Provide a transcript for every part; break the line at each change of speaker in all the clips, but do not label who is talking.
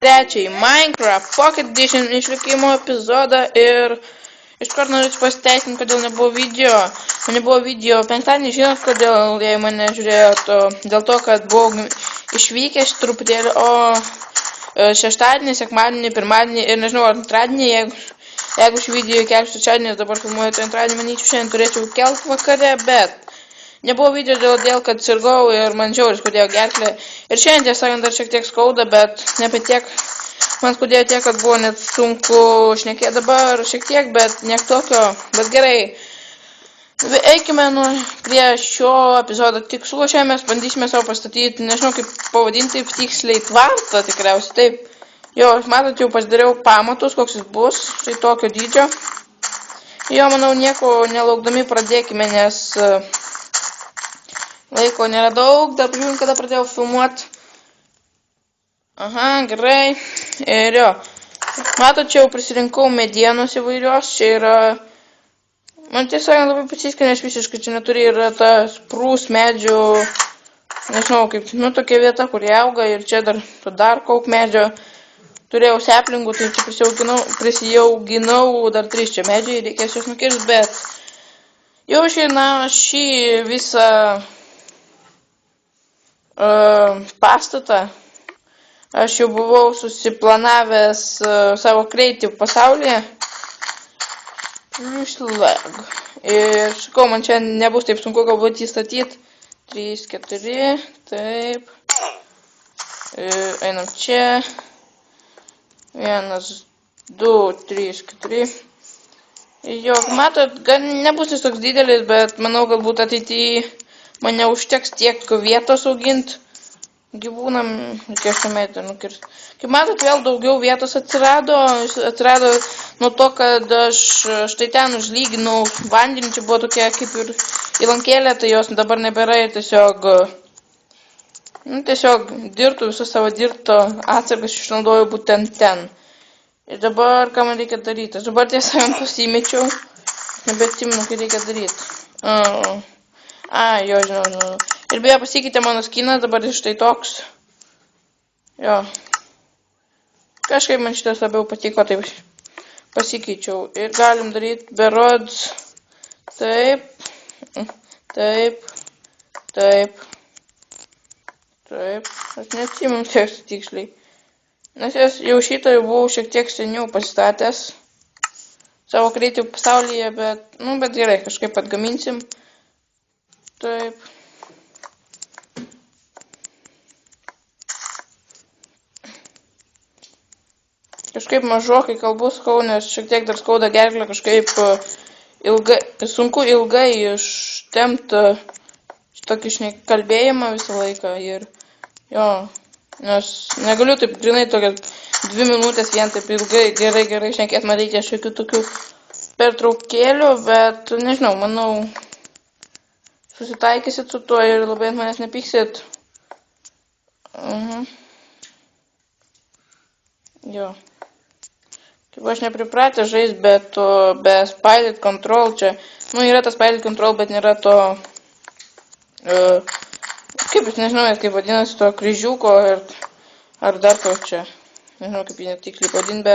trečiąjį Minecraft Pocket Edition išlikimo epizodą ir iš karto norėčiau pasiteisinti, kodėl nebuvo video. Man nebuvo video penktadienį, žinot kodėl, jei mane žiūrėjote, dėl to, kad buvau išvykęs truputėlį, o šeštadienį, sekmadienį, pirmadienį ir nežinau, antradienį, jeigu šį video kelsiu trečiadienį, dabar filmuoju, tai antradienį, manyčiau, šiandien turėčiau kelt vakare, bet nebuvo video dėl kad sirgau ir man žiauriai skaudėjo gerklę. Ir šiandien, tiesą sakant, dar šiek tiek skauda, bet ne apie tiek. Man skaudėjo tiek, kad buvo net sunku šnekėti dabar šiek tiek, bet niek tokio. Bet gerai. Eikime prie šio epizodo tikslo. Šiandien mes bandysime savo pastatyti, nežinau kaip pavadinti, tiksliai tvartą tikriausiai. Taip. Jo, matot, jau pasidariau pamatus, koks jis bus. Štai tokio dydžio. Jo, manau, nieko nelaukdami pradėkime, nes laiko nėra daug, dar žiūrint, kada pradėjau filmuoti. Aha, gerai. Ir jo. Matot, čia jau prisirinkau medienos įvairios. Čia yra... Man tiesą labai pasiskė, nes visiškai čia neturi yra ta sprūs medžių. Nežinau, kaip, tokia vieta, kur jie auga. Ir čia dar kauk medžio. Turėjau seplingų, tai čia prisijauginau dar 3 čia medžiai. Reikės juos nukirsti, bet... Jau šį visą... pastatą aš jau buvau susiplanavęs savo Creative pasaulyje ir sakau, man čia nebus taip sunku galbūt įstatyti 3, 4, taip einam čia 1, 2, 3, 4 jo, matot, nebus jis toks didelis, bet manau galbūt ateityje man neužteks tiek vietos auginti gyvūnam, reikės tą medį nukirsti. Kaip matot, vėl daugiau vietos atsirado nuo to, kad aš štai ten užlyginau vandenį, čia buvo tokia kaip ir įlankėlė, tai jos dabar nebėra ir tiesiog visą savo dirbto atsargas išnaudoju būtent ten. Ir dabar, ką man reikia daryti? Aš dabar tiesą pasimečiau, nebeatsimenu, ką reikia daryti. Jo, žinau. Ir beje, pasikeitė mano skinas, dabar jis štai toks. Jo. Kažkaip man šitas labiau patiko, taip pasikeičiau. Ir galim daryti berods. Taip. Taip. Taip. Taip. Aš neatsimenu tekstą tiksliai. Nes jau šitą jau buvau šiek tiek seniau pasistatęs. Savo Creative pasaulyje, bet gerai, kažkaip atgaminsim. Taip. Kažkaip mažokai kalbu skau, nes šiek tiek dar skauda gerklę, kažkaip sunku ilgai ištemti tokį kalbėjimą visą laiką ir jo, nes negaliu taip grinai tokias 2 minutės vien taip ilgai, gerai šnekėt, man reikia šiokių tokių pertraukėlių, bet nežinau, manau, susitaikysit su tuo ir labai ant manęs nepyksit. Jo. Kaip aš nepripratęs žaisti, be Pilot Control čia. Yra tas Pilot Control, bet nėra to... kaip aš nežinau, kaip vadinasi to kryžiuko ar dar to čia. Nežinau, kaip jį netiksliai vadinti,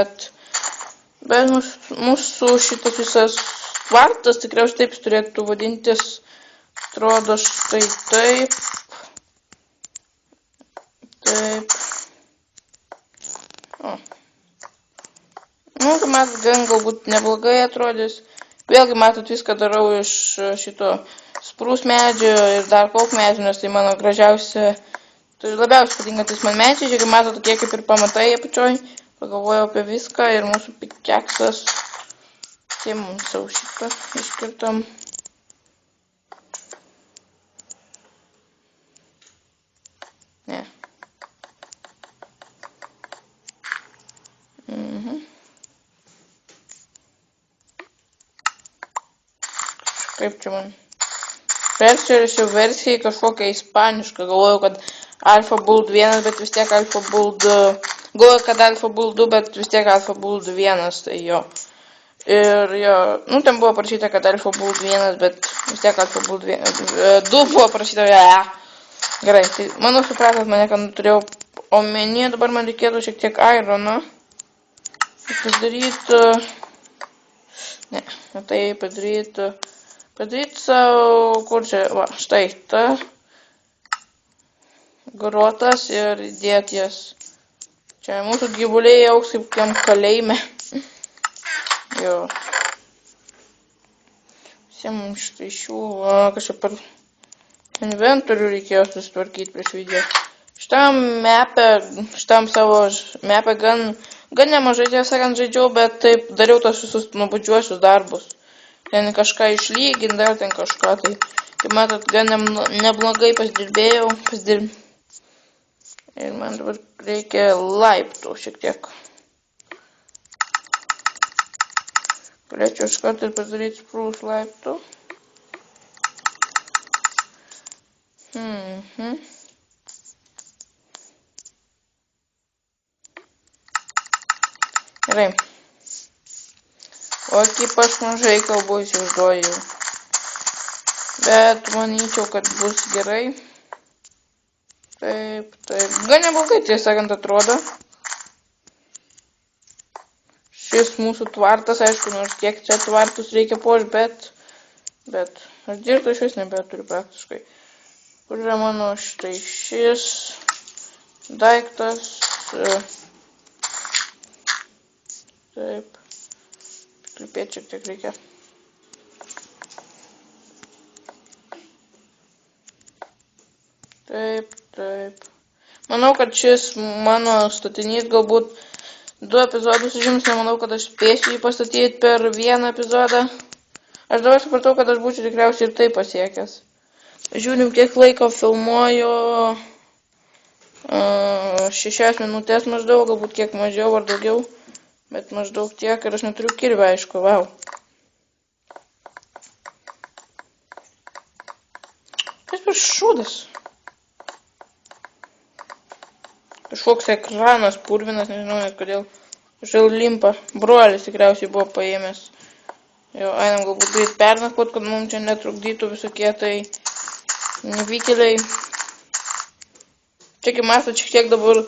bet mūsų šitas visas tvartas tikriausiai taip turėtų vadintis. Atrodo štai taip. Taip. Kaip matot, gan galbūt neblogai atrodys. Vėlgi matot, viską darau iš šito sprūs medžio ir dar kauk medžio, nes tai mano gražiausia, tai labiausiai patinkantis man medžiai. Žiūrėk, matot, tokie kaip ir pamatai apačioj. Pagalvojau apie viską ir mūsų pikeksas. Tai mums savo šitą iškirtam. Ne. Kaip čia man? Persiūrėsiu versiją kažkokią ispanišką. Galvojau, kad Alpha Build 1, bet vis tiek Alpha Build... Galvojau, kad Alpha Build 2, bet vis tiek Alpha Build 1, tai jo. Ir jo, ten buvo parašyta, kad Alpha Build 1, bet vis tiek Alpha Build 2 buvo parašyta, Gerai, tai manau supratot mane, kad turėjau omenyje, dabar man reikėtų šiek tiek irono. Padaryti... Ne, tai padaryti savo, kur čia, va, štai, ta grotas ir įdėti jas. Čia mūsų gyvuliai augs kaip kiam kalėjime. Jo. Visiems štai šių, kažkaip per inventorių reikėjo susitvarkyti prieš video. Šitam savo mapę gan nemažai, tiesą sakant, žaidžiau, bet taip dariau tos visus nuobodžiuosius darbus. Ten kažką išlyginti, dar ten kažką, tai, kaip matot, gan neblogai pasidirbėjau. Ir man dabar reikia laiptų šiek tiek. Galėčiau iš karto ir padaryti sprūs laiptų. Gerai. O kaip aš mažai kalbu įsivaizduoju. Bet manyčiau, kad bus gerai. Taip. Gan neblogai, tiesą sakant, atrodo. Šis mūsų tvartas, aišku, nors kiek čia tvartus reikia puošti, bet aš dirbtų iš vis nebeturiu praktiškai. Kur yra mano štai šis daiktas. Taip. Klipėti šiek tiek reikia. Taip. Manau, kad šis mano statinys galbūt 2 epizodus užims, nemanau, kad aš spėsiu jį pastatyti per vieną epizodą. Aš dabar supratau, kad aš būčiau tikriausiai ir tai pasiekęs. Žiūrim, kiek laiko filmuoju. 6 minutės maždaug, galbūt kiek mažiau ar daugiau. Bet maždaug tiek ir aš neturiu kirvio, aišku, vau. Kas per šūdas? Kažkoks ekranas purvinas, nežinau net kodėl. Kažkaip limpa. Brolis tikriausiai buvo paėmęs. Jo, einam galbūt greit pernakvot, kad mums čia netrukdytų visokie tai nevykėliai. Čia kaip matot, šiek tiek dabar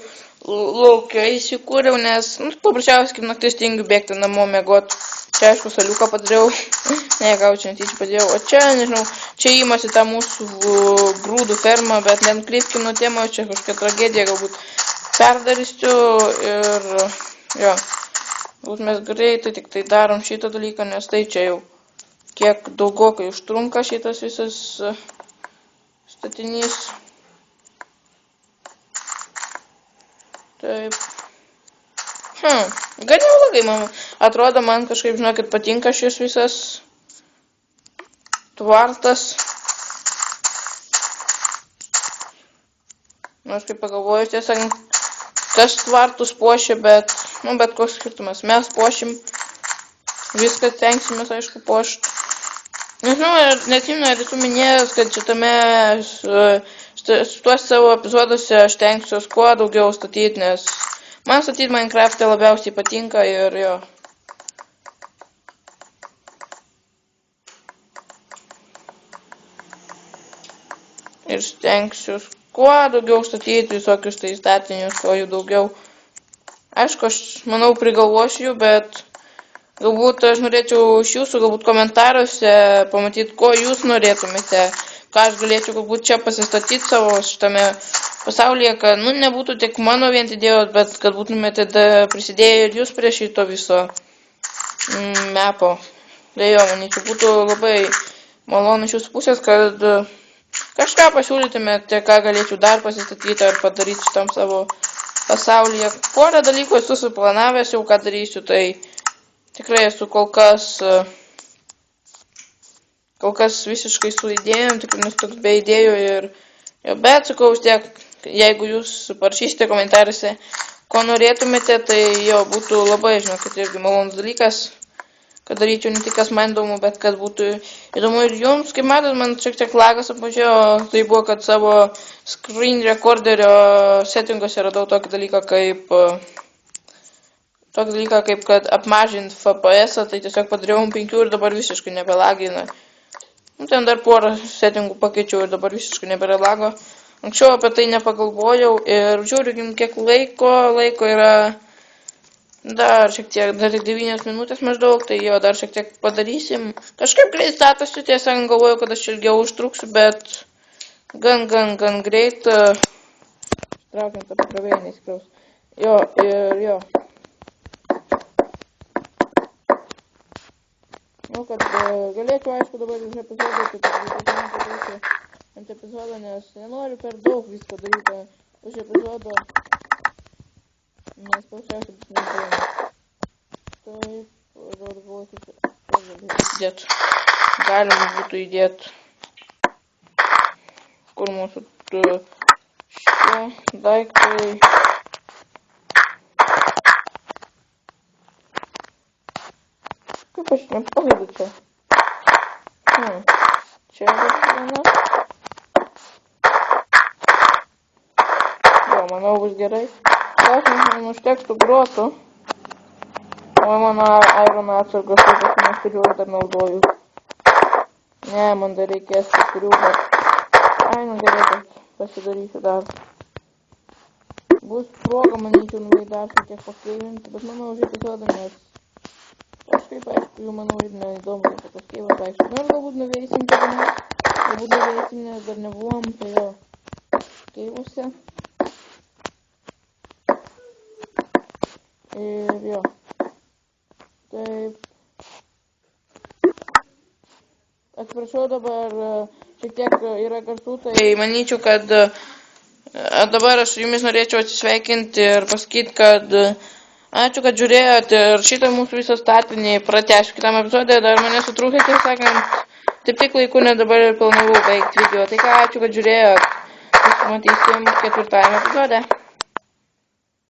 laukia įsikūriau, nes paprasčiausiai kaip naktis tingiu bėgti namo miegot. Čia aišku saliuką padariau. Ne, gal čia netyčia padėjau. O čia, nežinau, čia įmasi tą mūsų grūdų fermą, bet nenukrypkim nuo temo, čia kažkokia tragedija galbūt perdarysiu ir jo. Galbūt mes greitai tik tai darom šitą dalyką, nes tai čia jau kiek daugokai užtrunka šitas visas statinys. Taip. Gan neblogai, man atrodo, man kažkaip, žinokit, patinka šis visas tvartas. Nors kaip pagalvoju, tiesą, kas tvartus puošia, bet koks skirtumas. Mes puošim, viską tenksimės, aišku, puošti. Nežinau, neatsimenu, ar esu minėjęs, kad šitame tuos savo epizoduose aš tenksiuos kuo daugiau statyti, nes man statyti Minecraft'e labiausiai patinka ir jo. Ir stengsiuos kuo daugiau statyti visokius tai statinius, kuo jų daugiau. Aišku, aš manau prigalvosiu jų, bet galbūt aš norėčiau iš jūsų, galbūt komentaruose pamatyti, ko jūs norėtumėte. Ką aš galėčiau galbūt čia pasistatyti savo šitame pasaulyje, kad, nebūtų tik mano vien idėjos, bet kad būtumėte prisidėję ir jūs prie šito viso mapo. Tai jo, manyčiau, būtų labai malonu iš jūsų pusės, kad kažką pasiūlytumėte, ką galėčiau dar pasistatyti ar padaryti šitam savo pasaulyje. Porą dalykų esu suplanavęs jau, ką darysiu, tai tikrai esu kol kas visiškai su idėjom, tikrai nesu toks be idėjų ir jo, bet sakau vis tiek, jeigu jūs parašysite komentaruose, ko norėtumėte, tai jo, būtų labai, žinokit, irgi malonus dalykas, kad daryčiau ne tik kas man įdomu, bet kad būtų įdomu ir jums. Kaip matot, man šiek tiek lagas apmažėjo, tai buvo, kad savo screen recorderio settinguose radau tokį dalyką kaip kad apmažinti FPS, tai tiesiog padariau 5 ir dabar visiškai nebelagina. Ten dar porą settingų pakeičiau ir dabar visiškai nebėra lago. Anksčiau apie tai nepagalvojau ir žiūriu, kiek laiko yra dar šiek tiek, dar 9 minutės maždaug, tai jo dar šiek tiek padarysim. Kažkaip greit statosi, tiesą galvoju, kad aš ilgiau užtruksiu, bet gan greit. Traukiant tą pakrovėją neįsikraus. Jo, ir jo. Nu, kad galėčiau, aišku, dabar už epizodą, kad reikėtų padaryti ant epizodo, nes nenoriu per daug visko daryti už epizodo, nes paprasčiausiai bus neįdomu. Taip, įdėt. Galima būtų įdėt, kur mūsų šitie daiktai. Kaip aš nepavydu čia? Čia bus viena. Jo, manau bus gerai. Klausimas, man užteks tų grotų. O mano iron atsargos, taip aš neturiu, dar naudoju. Ne, man dar reikės keturių, bet nu gerai, kad pasidarysiu dar. Bus proga, manyčiau, dar šiek tiek pakeivinti, bet manau už epizodą, nes kažkaip, aišku, jau manau ir neįdomu, kad tas keivas vaikščiu. Nors galbūt nuveisim kada nors, galbūt nuveisim, nes dar nebuvom, tai jo, keivuose. Ir jo, taip. Atsiprašau, dabar šiek tiek yra garsų, tai manyčiau, kad dabar aš su jumis norėčiau atsisveikinti ir pasakyti, kad ačiū, kad žiūrėjot ir šitą mūsų visą statinį pratęsiu kitam epizodė, dar mane sutrūkė, kaip sakant, taip tik laiku, nes dabar ir planavau baigti video. Tai ką, ačiū, kad žiūrėjot, pasimatysim 4. epizode.